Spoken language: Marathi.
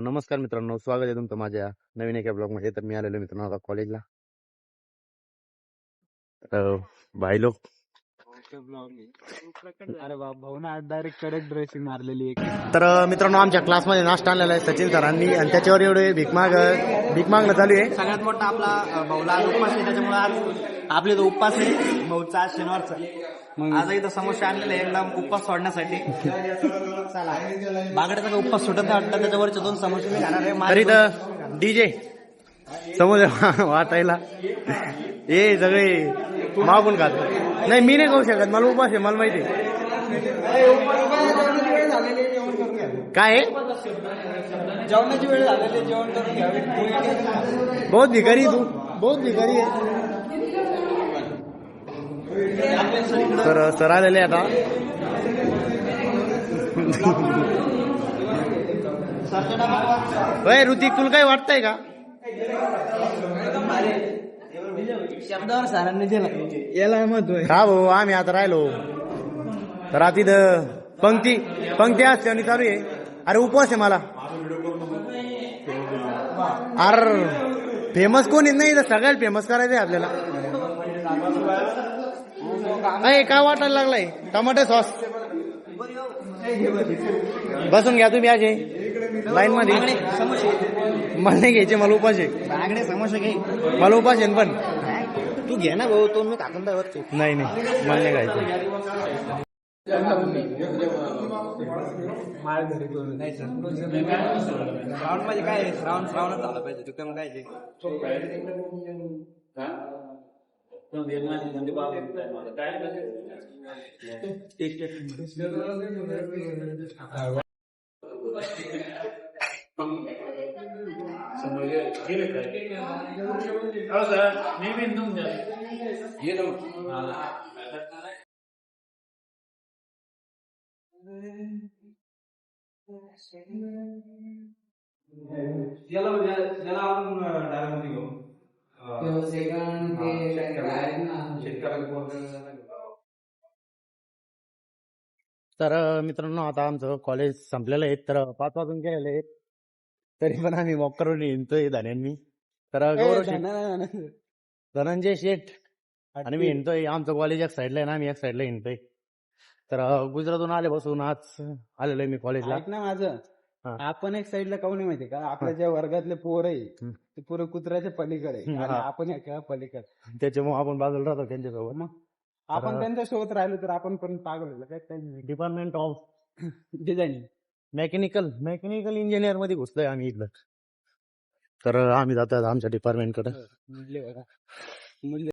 नमस्कार मित्रांनो, स्वागत आहे तुमचं माझ्या नवीन एका ब्लॉग मध्ये. तर मी आलेलो मित्रांनो आता कॉलेजला. तर भाई लोक अरे बाप भाऊ ना डायरेक्ट करेक्ट ड्रेसिंग मारलेली आहे. तर मित्रांनो आमच्या क्लासमध्ये नाश्ता आणलेला आहे सचिन सरांनी आणि त्याच्यावर एवढे भीक मागणं चालू आहे. सगळ्यात मोठा आपला भाऊला आज उपवास आहे, त्याच्यामुळे आज आपले तो उपवास आहे भाऊचा आज शनिवारचा. आज इथं समोसे आणलेले आहे एकदम उपवास सोडण्यासाठी. चला बागड्याचा उपवास सुटत नाही वाटतं, त्याच्यावरचे 2 समोसे मी खाणार आहे. तरी तर डीजे समोर वाटायला हे सगळे मागून खात. नाही मी नाही खाऊ शकत, मला उपास आहे, मला माहिती आहे. काय जेवणाची वेळ झालेली, जेवण करून घ्यावे. बहुत भिकारी तू, बहुत भिकारी आहे. तर सर आलेले आता. ऋतिक तुला काही वाटतंय का? शब्दावर सरांनी दिला याला महत्व आहे. हा भाऊ आम्ही आता राहिलो तर आता तिथं पंक्ती असते आणि चालू आहे. अरे उपवास आहे मला. अरे फेमस कोणी नाही तर सगळ्यात फेमस करायचंय आपल्याला. काय वाटायला लागलाय? टमाटे सॉस बसून घ्या तुम्ही आजे लाईन मध्ये. मला नाही घ्यायचे, मला उपास आहे. समोसे घे, मला उपास आहे पण तू घे ना भाऊ, तो मी टाकून द्यावरचे. नाही मला नाही खायचं. माळ घरी करून नाही श्रावण म्हणजे काय, श्रावणच झाला पाहिजे. तू काय काय तर मित्रांनो आता आमचं कॉलेज संपलेलं आहे. तर 5 वाजून गेलेले आहेत, तरी पण आम्ही वॉक करून हिंडतोय धान्यांनी. तर गौरव शेठ, धनंजय शेठ आणि मी हिंडतोय. आमचं कॉलेज एक साईडला आहे ना, आम्ही एक साईडला हिंडतोय. तर गुजरातून आले बसून आज आलेलो आहे मी कॉलेजला. ऐक ना माझं, आपण एक साईडला काऊन नाही माहिती का, आपल्या ज्या वर्गातले पोर आहे ते पुरं कुत्र्याच्या पलीकडे आहे आणि आपण एका पलीकडे. त्याच्यामुळे आपण बाजूला राहतो त्यांच्यासोबत. मग आपण त्यांच्यासोबत राहिलो तर आपण पण पागल होईल काय. Department of designing mechanical engineer मध्ये घुसलोय आम्ही इथलं. तर आम्ही जातो आमच्या डिपार्टमेंटकडे. म्हणले बघा, म्हणले